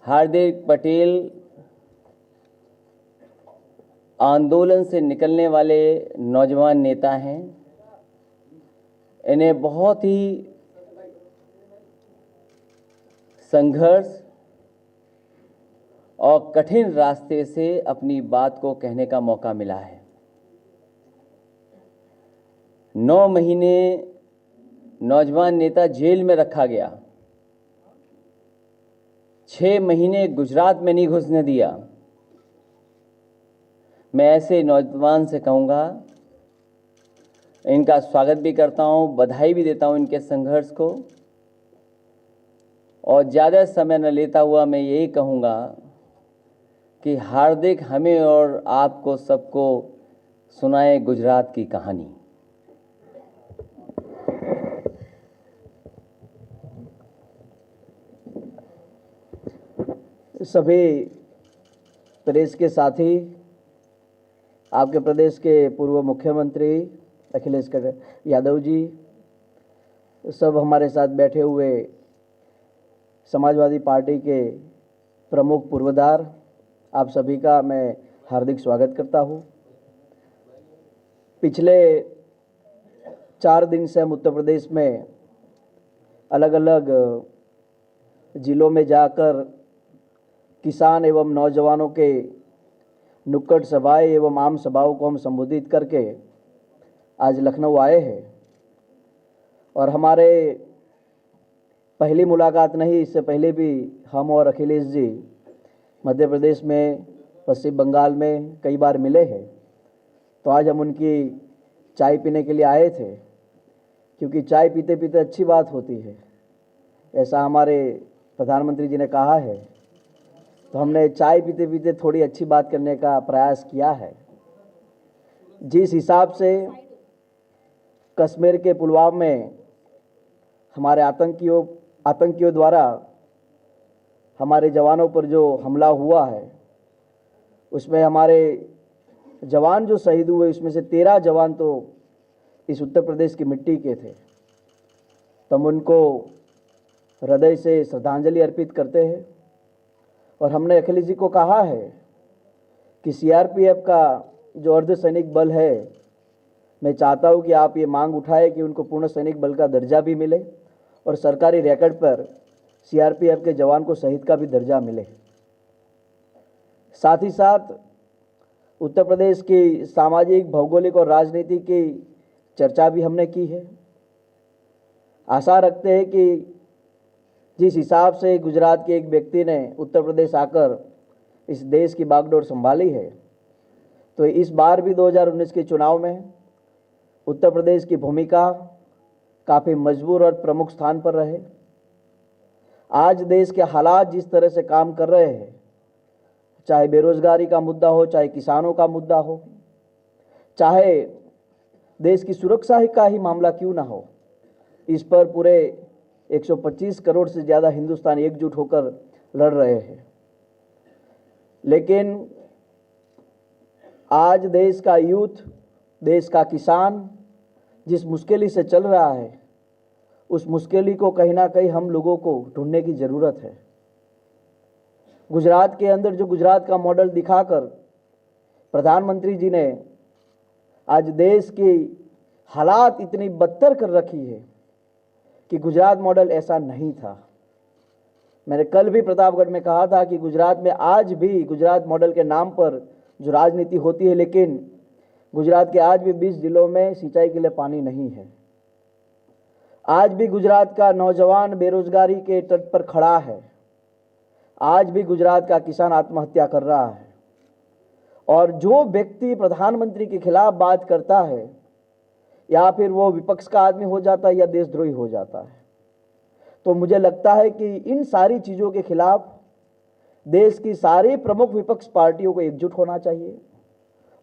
हार्दिक पटेल आंदोलन से निकलने वाले नौजवान नेता हैं। इन्हें बहुत ही संघर्ष और कठिन रास्ते से अपनी बात को कहने का मौका मिला है। 9 महीने नौजवान नेता जेल में रखा गया, 6 महीने गुजरात में नहीं घुसने दिया। मैं ऐसे नौजवान से कहूँगा, इनका स्वागत भी करता हूँ, बधाई भी देता हूँ इनके संघर्ष को। और ज़्यादा समय न लेता हुआ मैं यही कहूँगा कि हार्दिक हमें और आपको सबको सुनाए गुजरात की कहानी। सभी प्रदेश के साथी, आपके प्रदेश के पूर्व मुख्यमंत्री अखिलेश यादव जी, सब हमारे साथ बैठे हुए समाजवादी पार्टी के प्रमुख पूर्वधार, आप सभी का मैं हार्दिक स्वागत करता हूँ। पिछले 4 दिन से हम उत्तर प्रदेश में अलग अलग जिलों में जाकर किसान एवं नौजवानों के नुक्कड़ सभाएं एवं आम सभाओं को हम संबोधित करके आज लखनऊ आए हैं। और हमारे पहली मुलाकात नहीं, इससे पहले भी हम और अखिलेश जी मध्य प्रदेश में, पश्चिम बंगाल में कई बार मिले हैं। तो आज हम उनकी चाय पीने के लिए आए थे, क्योंकि चाय पीते पीते अच्छी बात होती है, ऐसा हमारे प्रधानमंत्री जी ने कहा है। तो हमने चाय पीते पीते थोड़ी अच्छी बात करने का प्रयास किया है। जिस हिसाब से कश्मीर के पुलवामा में हमारे आतंकियों द्वारा हमारे जवानों पर जो हमला हुआ है, उसमें हमारे जवान जो शहीद हुए, उसमें से 13 जवान तो इस उत्तर प्रदेश की मिट्टी के थे। तो हम उनको हृदय से श्रद्धांजलि अर्पित करते हैं। और हमने अखिलेश जी को कहा है कि सीआरपीएफ का जो अर्धसैनिक बल है, मैं चाहता हूं कि आप ये मांग उठाएं कि उनको पूर्ण सैनिक बल का दर्जा भी मिले और सरकारी रिकॉर्ड पर सीआरपीएफ के जवान को शहीद का भी दर्जा मिले। साथ ही साथ उत्तर प्रदेश की सामाजिक, भौगोलिक और राजनीति की चर्चा भी हमने की है। आशा रखते हैं कि जिस हिसाब से गुजरात के एक व्यक्ति ने उत्तर प्रदेश आकर इस देश की बागडोर संभाली है, तो इस बार भी 2019 के चुनाव में उत्तर प्रदेश की भूमिका काफ़ी मजबूत और प्रमुख स्थान पर रहे। आज देश के हालात जिस तरह से काम कर रहे हैं, चाहे बेरोजगारी का मुद्दा हो, चाहे किसानों का मुद्दा हो, चाहे देश की सुरक्षा का ही मामला क्यों ना हो, इस पर पूरे 125 करोड़ से ज़्यादा हिंदुस्तानी एकजुट होकर लड़ रहे हैं। लेकिन आज देश का यूथ, देश का किसान जिस मुश्किल से चल रहा है, उस मुश्किल को कहीं ना कहीं हम लोगों को ढूंढने की ज़रूरत है। गुजरात के अंदर जो गुजरात का मॉडल दिखाकर प्रधानमंत्री जी ने आज देश की हालात इतनी बदतर कर रखी है कि गुजरात मॉडल ऐसा नहीं था। मैंने कल भी प्रतापगढ़ में कहा था कि गुजरात में आज भी गुजरात मॉडल के नाम पर जो राजनीति होती है, लेकिन गुजरात के आज भी 20 जिलों में सिंचाई के लिए पानी नहीं है। आज भी गुजरात का नौजवान बेरोजगारी के तट पर खड़ा है। आज भी गुजरात का किसान आत्महत्या कर रहा है। और जो व्यक्ति प्रधानमंत्री के खिलाफ बात करता है, या फिर वो विपक्ष का आदमी हो जाता है या देशद्रोही हो जाता है। तो मुझे लगता है कि इन सारी चीज़ों के खिलाफ देश की सारी प्रमुख विपक्ष पार्टियों को एकजुट होना चाहिए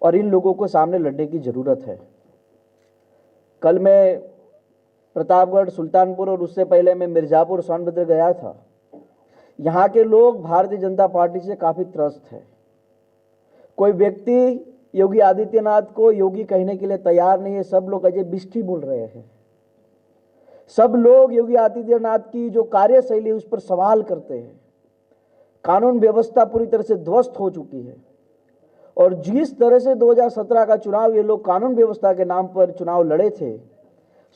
और इन लोगों को सामने लड़ने की ज़रूरत है। कल मैं प्रतापगढ़, सुल्तानपुर और उससे पहले मैं मिर्ज़ापुर, सोनभद्र गया था। यहाँ के लोग भारतीय जनता पार्टी से काफ़ी त्रस्त है। कोई व्यक्ति योगी आदित्यनाथ को योगी कहने के लिए तैयार नहीं है। सब लोग अजय बिष्ठी बोल रहे हैं। सब लोग योगी आदित्यनाथ की जो कार्यशैली उस पर सवाल करते हैं। कानून व्यवस्था पूरी तरह से ध्वस्त हो चुकी है। और जिस तरह से 2017 का चुनाव ये लोग कानून व्यवस्था के नाम पर चुनाव लड़े थे,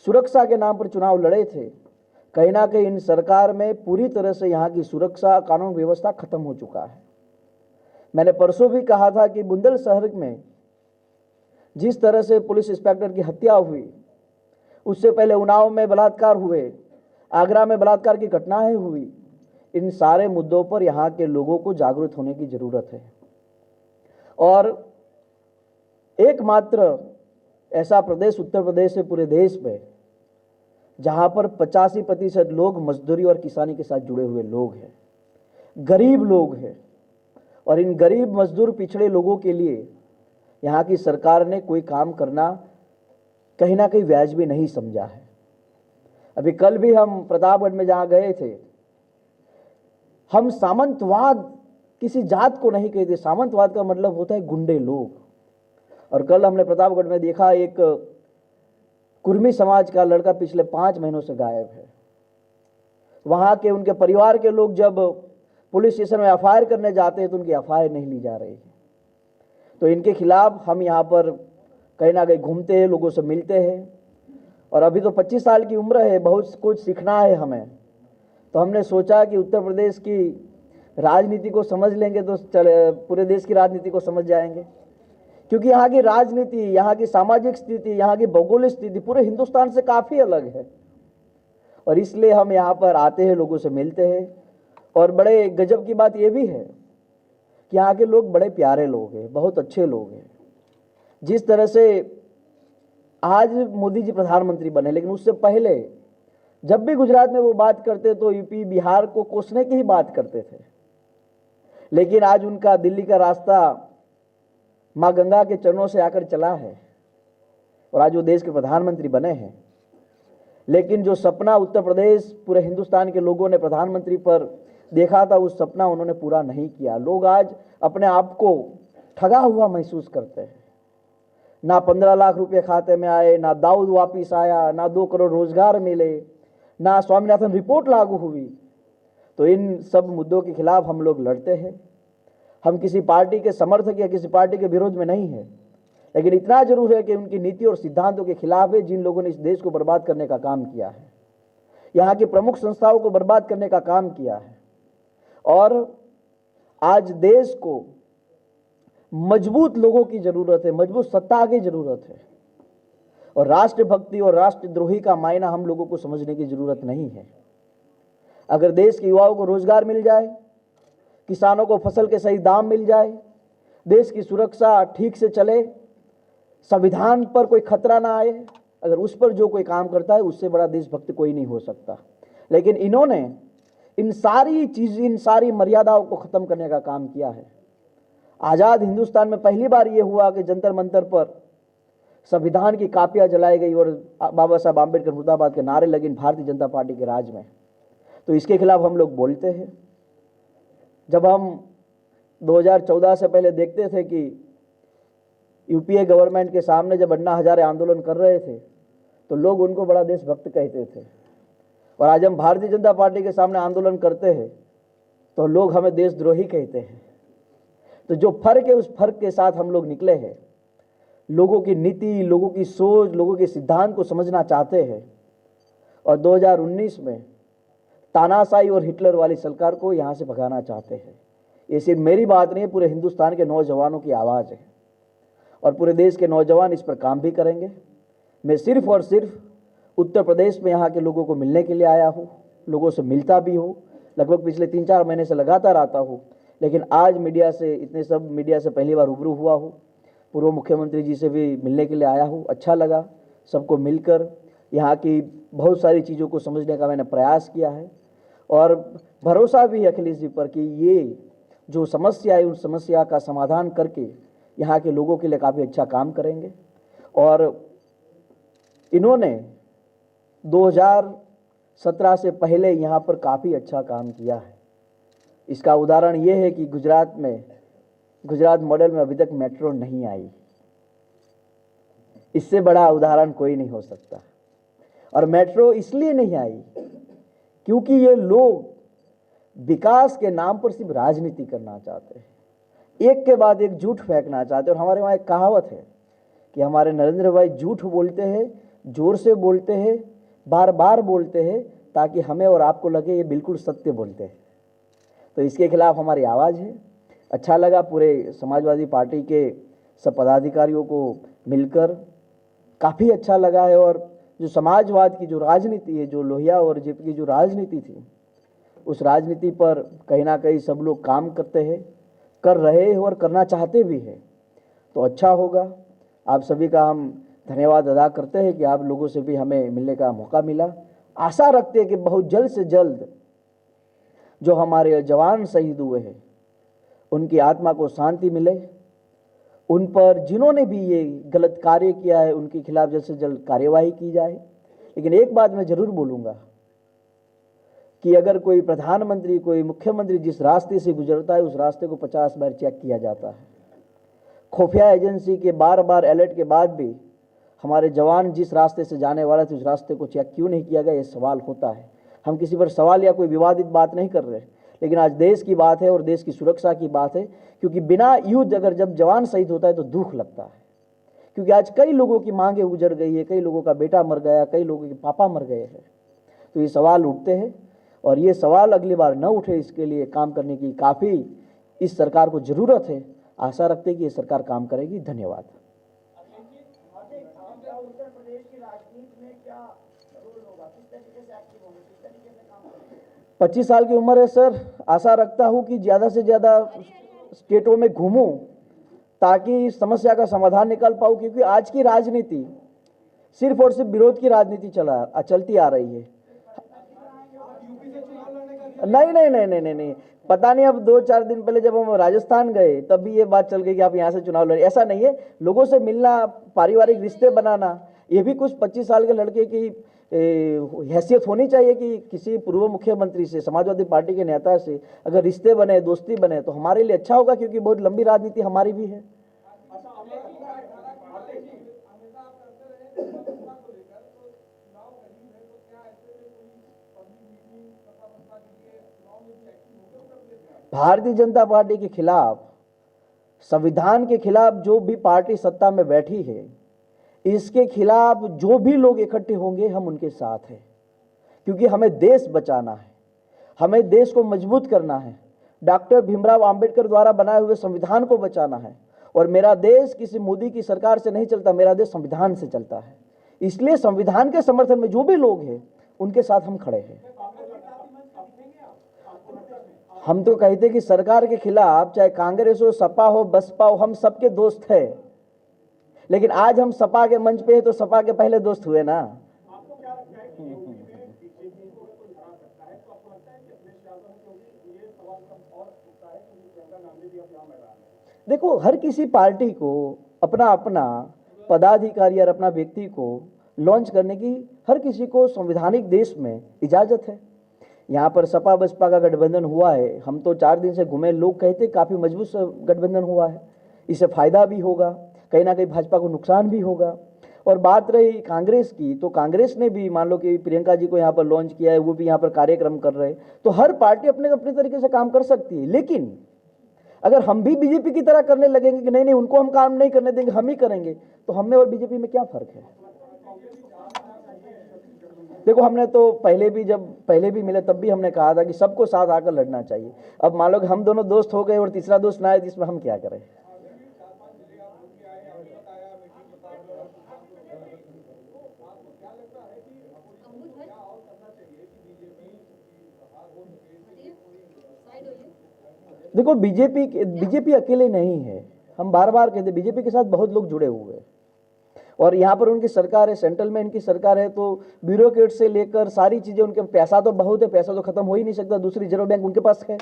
सुरक्षा के नाम पर चुनाव लड़े थे, कहीं ना कहीं इन सरकार में पूरी तरह से यहाँ की सुरक्षा कानून व्यवस्था खत्म हो चुका है। मैंने परसों भी कहा था कि बुंदेलशहर में जिस तरह से पुलिस इंस्पेक्टर की हत्या हुई, उससे पहले उन्नाव में बलात्कार हुए, आगरा में बलात्कार की घटनाएं हुई, इन सारे मुद्दों पर यहाँ के लोगों को जागरूक होने की जरूरत है। और एकमात्र ऐसा प्रदेश उत्तर प्रदेश है पूरे देश में जहाँ पर 85% लोग मजदूरी और किसानी के साथ जुड़े हुए लोग हैं, गरीब लोग हैं। और इन गरीब मजदूर पिछड़े लोगों के लिए यहाँ की सरकार ने कोई काम करना कहीं ना कहीं वाजिब नहीं समझा है। अभी कल भी हम प्रतापगढ़ में जहाँ गए थे, हम सामंतवाद किसी जात को नहीं कहते। सामंतवाद का मतलब होता है गुंडे लोग। और कल हमने प्रतापगढ़ में देखा एक कुर्मी समाज का लड़का पिछले 5 महीनों से गायब है। वहाँ के उनके परिवार के लोग जब पुलिस स्टेशन में एफआईआर करने जाते हैं तो उनकी एफआईआर नहीं ली जा रही है। तो इनके खिलाफ हम यहाँ पर कहीं ना कहीं घूमते हैं, लोगों से मिलते हैं। और अभी तो 25 साल की उम्र है, बहुत कुछ सीखना है हमें। तो हमने सोचा कि उत्तर प्रदेश की राजनीति को समझ लेंगे तो पूरे देश की राजनीति को समझ जाएंगे। क्योंकि यहाँ की राजनीति, यहाँ की सामाजिक स्थिति, यहाँ की भौगोलिक स्थिति पूरे हिंदुस्तान से काफ़ी अलग है। और इसलिए हम यहाँ पर आते हैं, लोगों से मिलते हैं। और बड़े गजब की बात यह भी है कि यहाँ के लोग बड़े प्यारे लोग हैं, बहुत अच्छे लोग हैं। जिस तरह से आज मोदी जी प्रधानमंत्री बने, लेकिन उससे पहले जब भी गुजरात में वो बात करते तो यूपी बिहार को कोसने की ही बात करते थे। लेकिन आज उनका दिल्ली का रास्ता माँ गंगा के चरणों से आकर चला है और आज वो देश के प्रधानमंत्री बने हैं। लेकिन जो सपना उत्तर प्रदेश पूरे हिंदुस्तान के लोगों ने प्रधानमंत्री पर देखा था, उस सपना उन्होंने पूरा नहीं किया। लोग आज अपने आप को ठगा हुआ महसूस करते हैं। ना 15 लाख रुपए खाते में आए, ना दाऊद वापिस आया, ना 2 करोड़ रोजगार मिले, ना स्वामीनाथन रिपोर्ट लागू हुई। तो इन सब मुद्दों के खिलाफ हम लोग लड़ते हैं। हम किसी पार्टी के समर्थक या किसी पार्टी के विरोध में नहीं है, लेकिन इतना जरूर है कि उनकी नीति और सिद्धांतों के खिलाफ है जिन लोगों ने इस देश को बर्बाद करने का काम किया है, यहाँ की प्रमुख संस्थाओं को बर्बाद करने का काम किया है। और आज देश को मजबूत लोगों की जरूरत है, मजबूत सत्ता की जरूरत है। और राष्ट्रभक्ति और राष्ट्रद्रोही का मायना हम लोगों को समझने की जरूरत नहीं है। अगर देश के युवाओं को रोजगार मिल जाए, किसानों को फसल के सही दाम मिल जाए, देश की सुरक्षा ठीक से चले, संविधान पर कोई खतरा ना आए, अगर उस पर जो कोई काम करता है उससे बड़ा देशभक्त कोई नहीं हो सकता। लेकिन इन्होंने इन सारी मर्यादाओं को खत्म करने का काम किया है। आजाद हिंदुस्तान में पहली बार यह हुआ कि जंतर मंतर पर संविधान की कापियां जलाई गई और बाबा साहब आम्बेडकर मुर्दाबाद के नारे लगे भारतीय जनता पार्टी के राज में। तो इसके खिलाफ हम लोग बोलते हैं। जब हम 2014 से पहले देखते थे कि यूपीए गवर्नमेंट के सामने जब अन्ना हजारे आंदोलन कर रहे थे तो लोग उनको बड़ा देशभक्त कहते थे, और आज हम भारतीय जनता पार्टी के सामने आंदोलन करते हैं तो लोग हमें देशद्रोही कहते हैं। तो जो फर्क है उस फर्क के साथ हम लोग निकले हैं। लोगों की नीति, लोगों की सोच, लोगों के सिद्धांत को समझना चाहते हैं। और 2019 में तानाशाही और हिटलर वाली सरकार को यहाँ से भगाना चाहते हैं। ये सिर्फ मेरी बात नहीं है, पूरे हिंदुस्तान के नौजवानों की आवाज़ है और पूरे देश के नौजवान इस पर काम भी करेंगे। मैं सिर्फ और सिर्फ उत्तर प्रदेश में यहाँ के लोगों को मिलने के लिए आया हूँ, लोगों से मिलता भी हूँ, लगभग पिछले 3-4 महीने से लगातार आता हूँ। लेकिन आज मीडिया से पहली बार रूबरू हुआ हूँ। पूर्व मुख्यमंत्री जी से भी मिलने के लिए आया हूँ। अच्छा लगा सबको मिलकर, यहाँ की बहुत सारी चीज़ों को समझने का मैंने प्रयास किया है और भरोसा भी है अखिलेश जी पर कि ये जो समस्या है उन समस्या का समाधान करके यहाँ के लोगों के लिए काफ़ी अच्छा काम करेंगे। और इन्होंने 2017 से पहले यहाँ पर काफ़ी अच्छा काम किया है। इसका उदाहरण ये है कि गुजरात मॉडल में अभी तक मेट्रो नहीं आई। इससे बड़ा उदाहरण कोई नहीं हो सकता। और मेट्रो इसलिए नहीं आई क्योंकि ये लोग विकास के नाम पर सिर्फ राजनीति करना चाहते हैं, एक के बाद एक झूठ फेंकना चाहते हैं। और हमारे वहाँ एक कहावत है कि हमारे नरेंद्र भाई झूठ बोलते हैं, जोर से बोलते हैं, बार बार बोलते हैं, ताकि हमें और आपको लगे ये बिल्कुल सत्य बोलते हैं। तो इसके खिलाफ हमारी आवाज़ है। अच्छा लगा पूरे समाजवादी पार्टी के सब पदाधिकारियों को मिलकर, काफ़ी अच्छा लगा है। और जो समाजवाद की जो राजनीति है, जो लोहिया और जेपी की जो राजनीति थी, उस राजनीति पर कहीं ना कहीं सब लोग काम करते हैं, कर रहे हैं और करना चाहते भी हैं। तो अच्छा होगा। आप सभी का हम धन्यवाद अदा करते हैं कि आप लोगों से भी हमें मिलने का मौका मिला। आशा रखते हैं कि बहुत जल्द से जल्द जो हमारे जवान शहीद हुए हैं उनकी आत्मा को शांति मिले, उन पर जिन्होंने भी ये गलत कार्य किया है उनके खिलाफ जल्द से जल्द कार्यवाही की जाए। लेकिन एक बात मैं जरूर बोलूँगा कि अगर कोई प्रधानमंत्री, कोई मुख्यमंत्री जिस रास्ते से गुजरता है उस रास्ते को 50 बार चेक किया जाता है। खुफिया एजेंसी के बार बार अलर्ट के बाद भी हमारे जवान जिस रास्ते से जाने वाले थे उस रास्ते को चेक क्यों नहीं किया गया, ये सवाल होता है। हम किसी पर सवाल या कोई विवादित बात नहीं कर रहे, लेकिन आज देश की बात है और देश की सुरक्षा की बात है। क्योंकि बिना युद्ध अगर जब जवान शहीद होता है तो दुख लगता है, क्योंकि आज कई लोगों की मांगे उजड़ गई है, कई लोगों का बेटा मर गया, कई लोगों के पापा मर गए हैं। तो ये सवाल उठते हैं और ये सवाल अगली बार न उठे, इसके लिए काम करने की काफ़ी इस सरकार को ज़रूरत है। आशा रखते हैं कि ये सरकार काम करेगी। धन्यवाद। 25 साल की उम्र है सर। आशा रखता हूँ कि ज़्यादा से ज़्यादा स्टेटों में घूमूं ताकि इस समस्या का समाधान निकाल पाऊँ। क्योंकि आज की राजनीति सिर्फ और सिर्फ विरोध की राजनीति चलती आ रही है। नहीं, पता नहीं, अब 2-4 दिन पहले जब हम राजस्थान गए तब भी ये बात चल गई कि आप यहाँ से चुनाव लड़े। ऐसा नहीं है, लोगों से मिलना, पारिवारिक रिश्ते बनाना, ये भी कुछ 25 साल के लड़के की हैसियत होनी चाहिए कि किसी पूर्व मुख्यमंत्री से, समाजवादी पार्टी के नेता से अगर रिश्ते बने, दोस्ती बने तो हमारे लिए अच्छा होगा, क्योंकि बहुत लंबी राजनीति हमारी भी है। भारतीय जनता पार्टी के खिलाफ, संविधान के खिलाफ जो भी पार्टी सत्ता में बैठी है, इसके खिलाफ जो भी लोग इकट्ठे होंगे हम उनके साथ हैं। क्योंकि हमें देश बचाना है, हमें देश को मजबूत करना है, डॉक्टर भीमराव अंबेडकर द्वारा बनाए हुए संविधान को बचाना है। और मेरा देश किसी मोदी की सरकार से नहीं चलता, मेरा देश संविधान से चलता है। इसलिए संविधान के समर्थन में जो भी लोग हैं उनके साथ हम खड़े हैं। हम तो कहते कि सरकार के खिलाफ चाहे कांग्रेस हो, सपा हो, बसपा हो, हम सबके दोस्त हैं। लेकिन आज हम सपा के मंच पे हैं तो सपा के पहले दोस्त हुए ना। देखो, हर किसी पार्टी को अपना अपना पदाधिकारी और अपना व्यक्ति को लॉन्च करने की हर किसी को संवैधानिक देश में इजाजत है। यहाँ पर सपा बसपा का गठबंधन हुआ है, हम तो 4 दिन से घूमे, लोग कहते काफ़ी मजबूत गठबंधन हुआ है, इससे फायदा भी होगा, कहीं ना कहीं भाजपा को नुकसान भी होगा। और बात रही कांग्रेस की, तो कांग्रेस ने भी मान लो कि प्रियंका जी को यहाँ पर लॉन्च किया है, वो भी यहाँ पर कार्यक्रम कर रहे हैं। तो हर पार्टी अपने अपने तरीके से काम कर सकती है। लेकिन अगर हम भी बीजेपी की तरह करने लगेंगे कि नहीं उनको हम काम नहीं करने देंगे, हम ही करेंगे, तो हम में और बीजेपी में क्या फर्क है? देखो, हमने तो जब पहले भी मिले तब भी हमने कहा था कि सबको साथ आकर लड़ना चाहिए। अब मान लो कि हम दोनों दोस्त हो गए और तीसरा दोस्त ना आए, तो इसमें हम क्या करें? देखो, बीजेपी अकेले नहीं है। हम बार बार कहते बीजेपी के साथ बहुत लोग जुड़े हुए हैं और यहाँ पर उनकी सरकार है, सेंट्रल में इनकी सरकार है। तो ब्यूरोक्रेट से लेकर सारी चीजें उनके, पैसा तो बहुत है, पैसा तो खत्म हो ही नहीं सकता, दूसरी रिजर्व बैंक उनके पास है।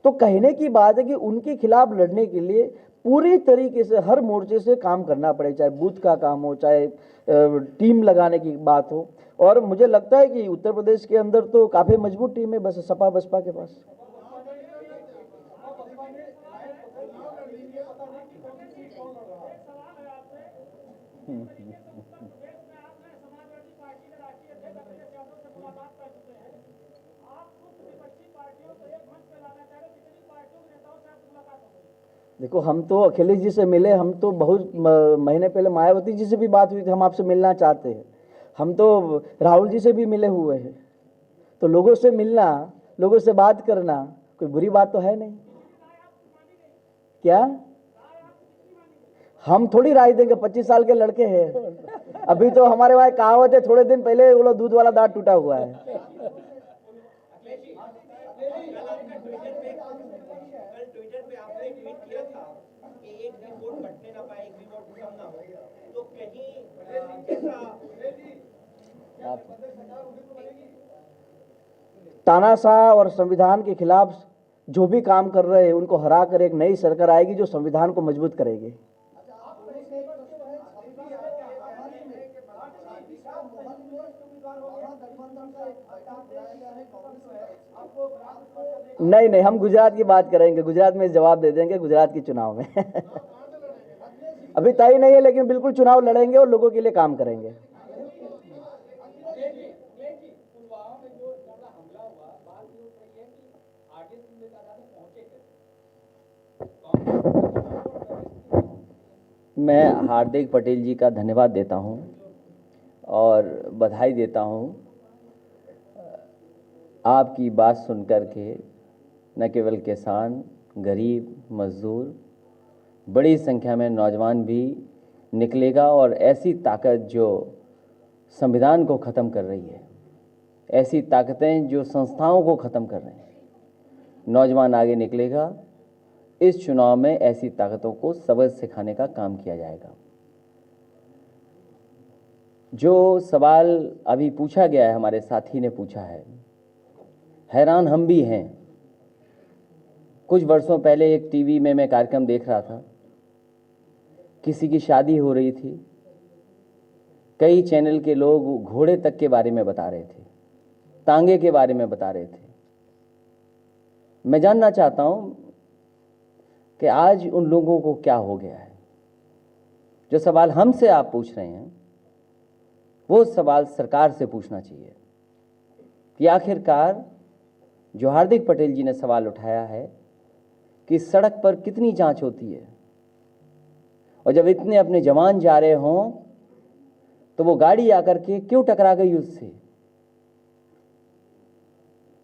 तो कहने की बात है कि उनके खिलाफ लड़ने के लिए पूरी तरीके से हर मोर्चे से काम करना पड़े, चाहे बूथ का काम हो, चाहे टीम लगाने की बात हो। और मुझे लगता है कि उत्तर प्रदेश के अंदर तो काफी मजबूत टीम है, बस सपा बसपा के पास। देखो, हम तो अखिलेश जी से मिले, हम तो बहुत महीने पहले मायावती जी से भी बात हुई थी, हम आपसे मिलना चाहते हैं। हम तो राहुल जी से भी मिले हुए हैं। तो लोगों से मिलना, लोगों से बात करना कोई बुरी बात तो है नहीं। क्या हम थोड़ी राय देंगे? 25 साल के लड़के हैं। अभी तो हमारे वहां कहावत है, थोड़े दिन पहले बोलो दूध वाला दांत टूटा हुआ है। तानाशाह और संविधान के खिलाफ जो भी काम कर रहे हैं उनको हरा कर एक नई सरकार आएगी जो संविधान को मजबूत करेगी। नहीं नहीं, हम गुजरात की बात करेंगे, गुजरात में जवाब दे देंगे गुजरात के चुनाव में। अभी तय नहीं है, लेकिन बिल्कुल चुनाव लड़ेंगे और लोगों के लिए काम करेंगे। मैं हार्दिक पटेल जी का धन्यवाद देता हूं और बधाई देता हूं। आपकी बात सुनकर के न केवल किसान, गरीब, मजदूर, बड़ी संख्या में नौजवान भी निकलेगा और ऐसी ताकत जो संविधान को ख़त्म कर रही है, ऐसी ताकतें जो संस्थाओं को ख़त्म कर रही हैं, नौजवान आगे निकलेगा। इस चुनाव में ऐसी ताकतों को सबक सिखाने का काम किया जाएगा। जो सवाल अभी पूछा गया है, हमारे साथी ने पूछा है, हैरान हम भी हैं। कुछ वर्षों पहले एक टीवी में मैं कार्यक्रम देख रहा था, किसी की शादी हो रही थी, कई चैनल के लोग घोड़े तक के बारे में बता रहे थे, तांगे के बारे में बता रहे थे। मैं जानना चाहता हूं कि आज उन लोगों को क्या हो गया है। जो सवाल हमसे आप पूछ रहे हैं, वो सवाल सरकार से पूछना चाहिए कि आखिरकार जो हार्दिक पटेल जी ने सवाल उठाया है कि सड़क पर कितनी जांच होती है, और जब इतने अपने जवान जा रहे हों तो वो गाड़ी आकर के क्यों टकरा गई उससे।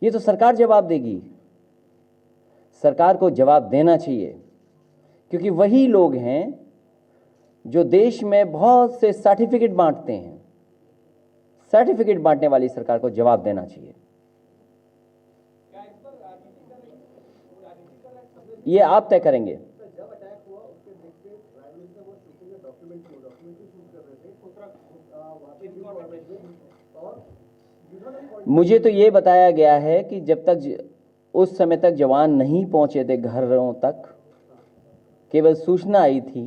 ये तो सरकार जवाब देगी। सरकार को जवाब देना चाहिए, क्योंकि वही लोग हैं जो देश में बहुत से सर्टिफिकेट बांटते हैं। सर्टिफिकेट बांटने वाली सरकार को जवाब देना चाहिए। ये आप तय करेंगे। मुझे तो ये बताया गया है कि जब तक उस समय तक जवान नहीं पहुंचे थे घरों तक, केवल सूचना आई थी,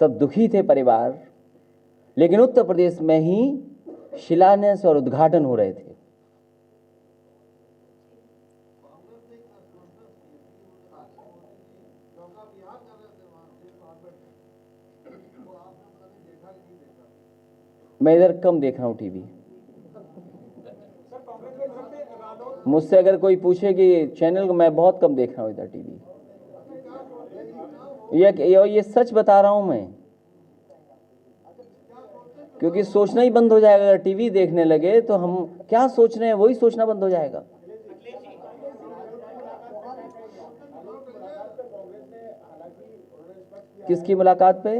सब दुखी थे परिवार, लेकिन उत्तर प्रदेश में ही शिलान्यास और उद्घाटन हो रहे थे। मैं इधर कम देख रहा हूं टीवी। मुझसे अगर कोई पूछे कि चैनल को, मैं बहुत कम देख रहा हूं इधर टीवी। ये सच बता रहा हूं मैं, क्योंकि सोचना ही बंद हो जाएगा। अगर टीवी देखने लगे तो हम क्या सोच रहे हैं वही सोचना बंद हो जाएगा। किसकी मुलाकात पे?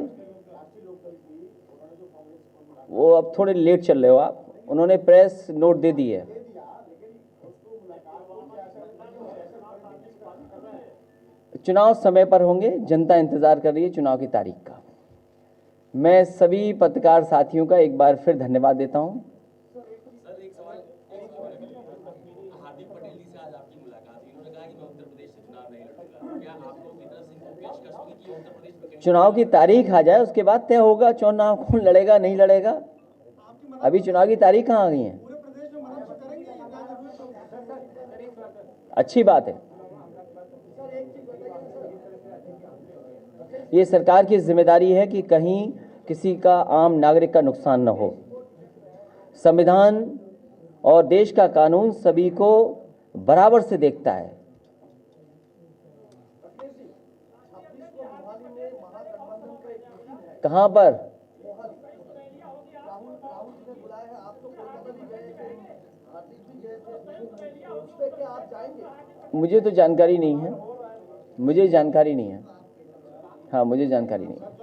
वो अब थोड़े लेट चल रहे हो आप। उन्होंने प्रेस नोट दे दी है। चुनाव समय पर होंगे, जनता इंतजार कर रही है चुनाव की तारीख का। मैं सभी पत्रकार साथियों का एक बार फिर धन्यवाद देता हूं। सर, एक सवाल हार्दिक पटेल जी से आज आपकी मुलाकात हुई, उन्होंने कहा कि मैं उत्तर प्रदेश से चुनाव नहीं लड़ूंगा। क्या आप लोग की तरफ से इनको पेशकश होगी कि उत्तर प्रदेश में चुनाव की तारीख आ जाए, उसके बाद तय होगा चुनाव कौन लड़ेगा नहीं लड़ेगा। अभी चुनाव की तारीख कहाँ आ गई है? अच्छी बात है। ये सरकार की जिम्मेदारी है कि कहीं किसी का, आम नागरिक का नुकसान न हो। संविधान और देश का कानून सभी को बराबर से देखता है। कहाँ पर? मुझे तो जानकारी नहीं है, मुझे जानकारी नहीं है। हाँ, मुझे जानकारी नहीं है।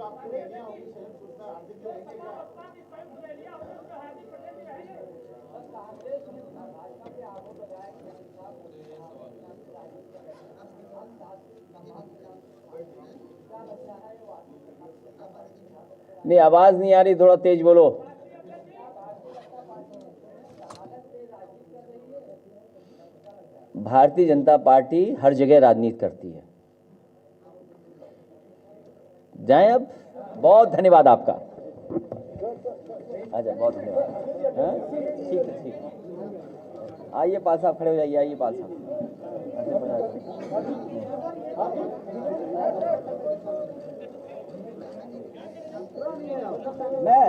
नहीं, आवाज नहीं आ रही, थोड़ा तेज बोलो। भारतीय जनता पार्टी हर जगह राजनीति करती है। जाएं अब? बहुत धन्यवाद आपका। अच्छा, बहुत धन्यवाद। हाँ? ठीक है, ठीक है। आइए पाल साहब, खड़े हो जाइए। आइए पाल साहब। मैं